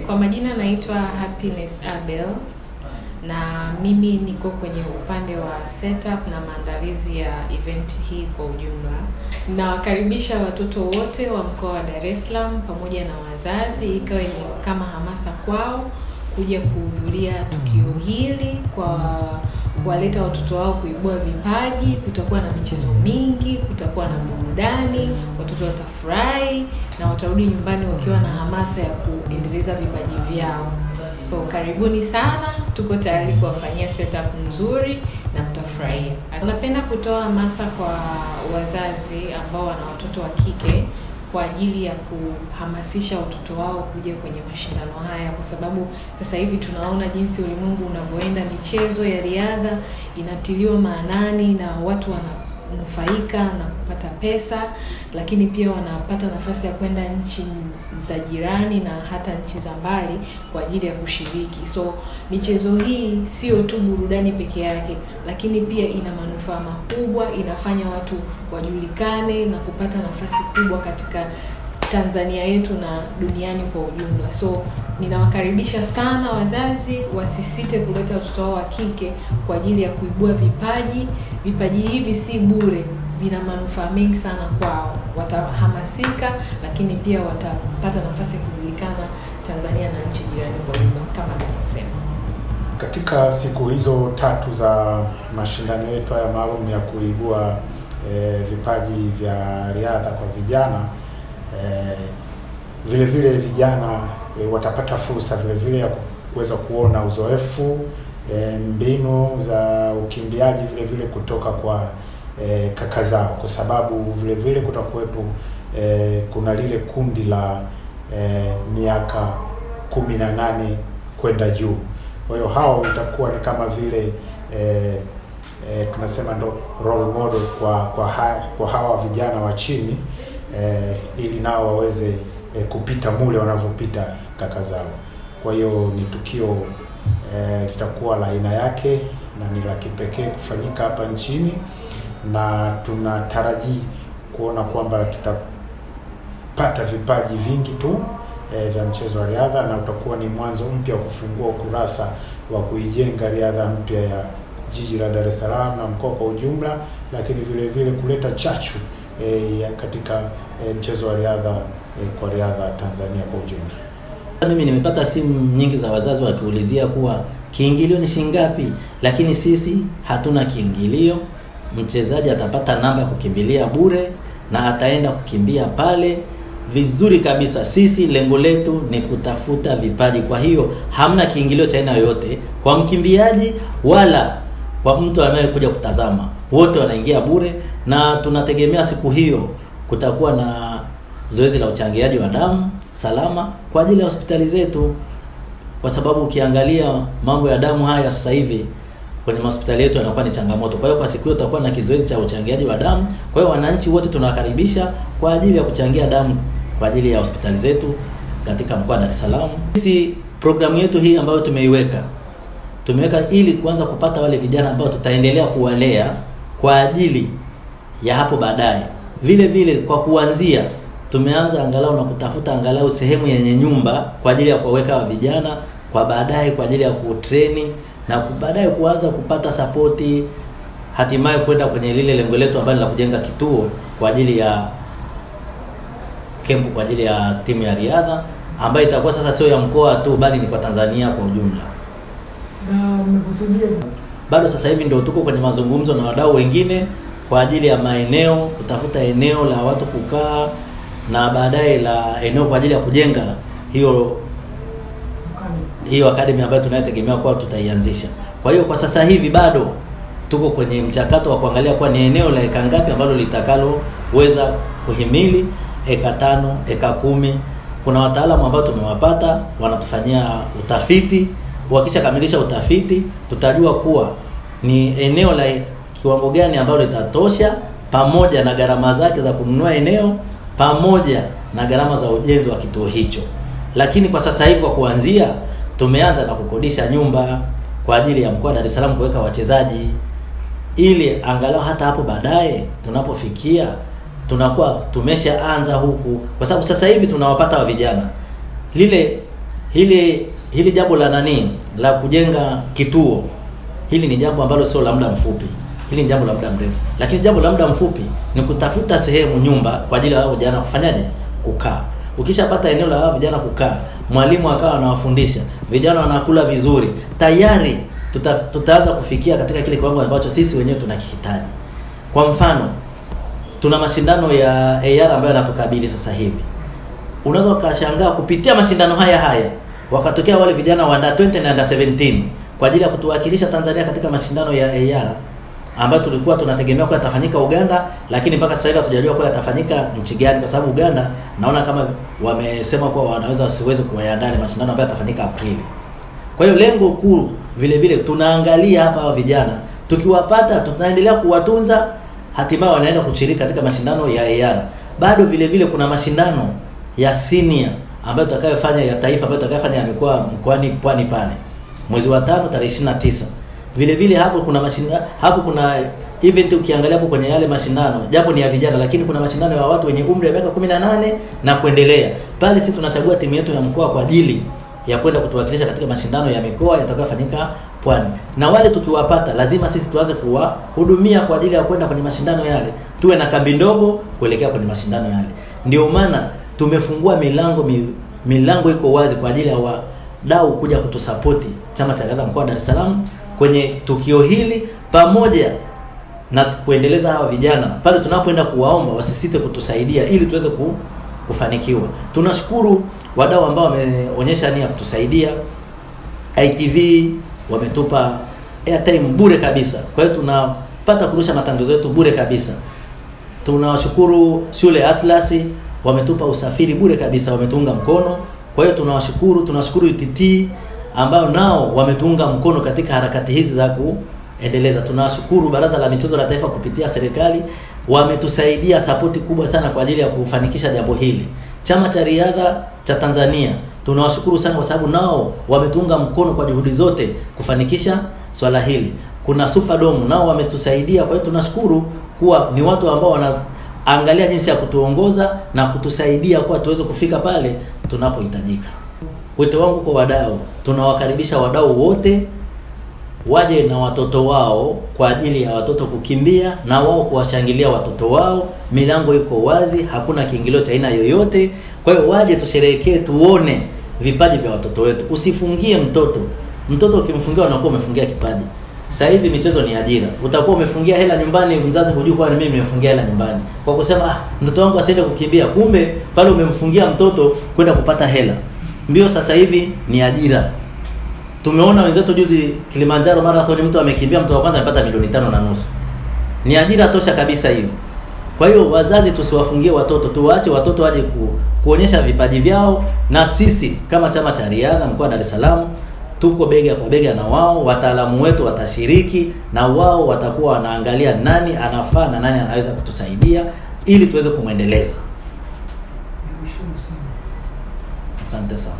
Kwa majina naitwa Happiness Abel na mimi niko kwenye upande wa setup na maandalizi ya event hii kwa ujumla. Nawakaribisha watoto wote wa mkoa wa Dar es Salaam pamoja na wazazi, ikawa ni kama hamasa kwao kuja kuhudhuria tukio hili, kwa kuwaleta watoto wao kuibua vipaji. Kutakuwa na michezo mingi, kutakuwa na burudani, watoto watafurahi na watarudi nyumbani wakiwa na hamasa ya kuendeleza vipaji vyao. So karibuni sana, tuko tayari kuwafanyia setup nzuri na mtafurahia. Napenda kutoa hamasa kwa wazazi ambao wana watoto wa kike kwa ajili ya kuhamasisha watoto wao kuja kwenye mashindano haya, kwa sababu sasa hivi tunaona jinsi ulimwengu unavyoenda. Michezo ya riadha inatiliwa maanani na watu wananufaika na kupata pesa, lakini pia wanapata nafasi ya kwenda nchi za jirani na hata nchi za mbali kwa ajili ya kushiriki. So michezo hii sio tu burudani peke yake, lakini pia ina manufaa makubwa, inafanya watu wajulikane na kupata nafasi kubwa katika Tanzania yetu na duniani kwa ujumla. So ninawakaribisha sana wazazi, wasisite kuleta watoto wao wa kike kwa ajili ya kuibua vipaji. Vipaji hivi si bure, vina manufaa mengi sana kwao. Watahamasika, lakini pia watapata nafasi ya kujulikana Tanzania na nchi jirani kwa ujumla kama nilivyosema. Katika siku hizo tatu za mashindano yetu haya maalum ya kuibua vipaji vya riadha kwa vijana, vile vile vijana watapata fursa vile vile ya kuweza kuona uzoefu, mbinu za ukimbiaji vile vile kutoka kwa kaka zao, kwa sababu vile vile kutakuwepo kuna lile kundi la miaka 18 kwenda juu. Kwa hiyo hao itakuwa ni kama vile tunasema ndo role model kwa hawa vijana wa chini, ili nao waweze kupita mule wanavyopita kaka zao. Kwa hiyo ni tukio litakuwa la aina yake na ni la kipekee kufanyika hapa nchini, na tunataraji kuona kwamba tutapata vipaji vingi tu vya mchezo wa riadha, na utakuwa ni mwanzo mpya wa kufungua ukurasa wa kuijenga riadha mpya ya jiji la Dar es Salaam na mkoa kwa ujumla, lakini vile vile kuleta chachu katika mchezo wa riadha kwa riadha Tanzania kwa ujumla. Mimi nimepata simu nyingi za wazazi wakiulizia kuwa kiingilio ni shilingi ngapi, lakini sisi hatuna kiingilio. Mchezaji atapata namba ya kukimbilia bure na ataenda kukimbia pale vizuri kabisa. Sisi lengo letu ni kutafuta vipaji, kwa hiyo hamna kiingilio cha aina yoyote kwa mkimbiaji wala kwa mtu anayekuja kutazama. Wote wanaingia bure, na tunategemea siku hiyo kutakuwa na zoezi la uchangiaji wa damu salama kwa ajili ya hospitali zetu, kwa sababu ukiangalia mambo ya damu haya sasa hivi kwenye hospitali yetu yanakuwa ni changamoto. Kwa hiyo kwa siku hiyo tutakuwa na kizoezi cha uchangiaji wa damu. Kwa hiyo wananchi wote tunawakaribisha kwa ajili ya kuchangia damu kwa ajili ya hospitali zetu katika mkoa wa Dar es Salaam. Sisi programu yetu hii ambayo tumeweka ili kuanza kupata wale vijana ambao tutaendelea kuwalea kwa ajili ya hapo baadaye. Vile vile kwa kuanzia tumeanza angalau na kutafuta angalau sehemu yenye nyumba kwa ajili ya kuweka wa vijana kwa baadaye kwa ajili ya kutreni na baadaye kuanza kupata sapoti, hatimaye kwenda kwenye lile lengo letu ambalo la kujenga kituo kwa ajili ya kempu kwa ajili ya timu ya riadha ambayo itakuwa sasa sio ya mkoa tu bali ni kwa Tanzania kwa ujumla. Na mmekusudia bado sasa hivi ndio tuko kwenye mazungumzo na wadau wengine kwa ajili ya maeneo, kutafuta eneo la watu kukaa na baadaye la eneo kwa ajili ya kujenga hiyo academy ambayo tunayotegemea kwa tutaianzisha. Kwa hiyo kwa sasa hivi bado tuko kwenye mchakato wa kuangalia kwa ni eneo la eka ngapi ambalo litakaloweza kuhimili eka 5, eka 10. Kuna wataalamu ambao tumewapata wanatufanyia utafiti. Wakisha kamilisha utafiti tutajua kuwa ni eneo la kiwango gani ambalo litatosha, pamoja na gharama zake za kununua eneo pamoja na gharama za ujenzi wa kituo hicho. Lakini kwa sasa hivi kwa kuanzia tumeanza na kukodisha nyumba kwa ajili ya mkoa wa Dar es Salaam kuweka wachezaji, ili angalau hata hapo baadaye tunapofikia tunakuwa tumeshaanza huku, kwa sababu sasa hivi tunawapata wa vijana lile hili jambo la kujenga kituo, hili ni jambo ambalo sio la muda mfupi. Hili ni jambo la muda mrefu. Lakini jambo la muda mfupi ni kutafuta sehemu, nyumba kwa ajili ya hao vijana kufanyaje? Kukaa. Ukishapata eneo la hao vijana kukaa, mwalimu akawa anawafundisha, vijana wanakula vizuri, tayari tutaanza kufikia katika kile kiwango ambacho sisi wenyewe tunakihitaji. Kwa mfano, tuna mashindano ya AR ambayo yanatukabili sasa hivi. Unaweza ukashangaa kupitia mashindano haya wakatokea wale vijana wa under 20 na under 17 kwa ajili ya kutuwakilisha Tanzania katika mashindano ya AR ambayo tulikuwa tunategemea kwa yatafanyika Uganda, lakini mpaka sasa hivi hatujajua kwa yatafanyika nchi gani, kwa sababu Uganda naona kama wamesema kwa wanaweza wasiweze kuyaandaa mashindano ambayo yatafanyika Aprili. Kwa hiyo lengo kuu vile vile tunaangalia hapa wa vijana, tukiwapata tunaendelea kuwatunza, hatimaye wanaenda kushiriki katika mashindano ya AR. Bado vile vile kuna mashindano ya senior ambayo tutakayofanya ya taifa, ambayo tutakayofanya ya mkoani Pwani pale mwezi wa 5 tarehe 29. Vile vile hapo kuna event, ukiangalia hapo kwenye yale mashindano, japo ni ya vijana, lakini kuna mashindano ya watu wenye umri wa miaka 18 na kuendelea. Pale sisi tunachagua timu yetu ya mkoa kwa ajili ya kwenda kutuwakilisha katika mashindano ya mikoa yatakayofanyika Pwani. Na wale tukiwapata, lazima sisi tuanze kuwahudumia kwa ajili ya kwenda kwenye mashindano yale. Tuwe na kambi ndogo kuelekea kwenye mashindano yale. Ndio maana tumefungua milango iko wazi kwa ajili ya wadau kuja kutusapoti Chama cha Riadha mkoa wa Dar es Salaam kwenye tukio hili, pamoja na kuendeleza hawa vijana pale tunapoenda kuwaomba wasisite kutusaidia ili tuweze kufanikiwa. Tunashukuru wadau ambao wameonyesha nia kutusaidia. ITV wametupa airtime bure kabisa, kwa hiyo tunapata kurusha matangazo yetu bure kabisa. Tunawashukuru shule Atlas, wametupa usafiri bure kabisa, wametuunga mkono. Kwa hiyo tunashukuru UTT ambao nao wametuunga mkono katika harakati hizi za kuendeleza. Tunashukuru Baraza la Michezo la Taifa kupitia serikali, wametusaidia sapoti kubwa sana kwa ajili ya kufanikisha jambo hili. Chama cha Riadha cha Tanzania tunawashukuru sana kwa sababu nao wametuunga mkono kwa juhudi zote kufanikisha swala hili. Kuna Superdome nao wametusaidia, kwa hiyo tunashukuru kuwa ni watu ambao wanaangalia jinsi ya kutuongoza na kutusaidia kwa tuweze kufika pale tunapohitajika. Wito wangu kwa wadau, tunawakaribisha wadau wote waje na watoto wao kwa ajili ya watoto kukimbia na wao kuwashangilia watoto wao. Milango iko wazi, hakuna kiingilio cha aina yoyote. Kwa hiyo waje tusherehekee, tuone vipaji vya watoto wetu. Usifungie mtoto. Mtoto ukimfungia unakuwa umefungia kipaji. Sasa hivi michezo ni ajira. Utakuwa umefungia hela nyumbani, mzazi hujui kwa mimi nimefungia hela nyumbani. Kwa kusema mtoto wangu asiende kukimbia, kumbe pale umemfungia mtoto kwenda kupata hela. Mbio sasa hivi ni ajira. Tumeona wenzetu juzi Kilimanjaro Marathon, mtu amekimbia, mtu wa kwanza amepata milioni 5.5. Ni ajira tosha kabisa hiyo. Kwa hiyo wazazi tusiwafungie watoto, tuwaache watoto waje kuonyesha vipaji vyao, na sisi kama Chama cha Riadha mkoa wa Dar es Salaam tuko bega kwa bega na wao. Wataalamu wetu watashiriki na wao watakuwa wanaangalia nani anafaa na nani anaweza kutusaidia ili tuweze kumwendeleza. Asante sana.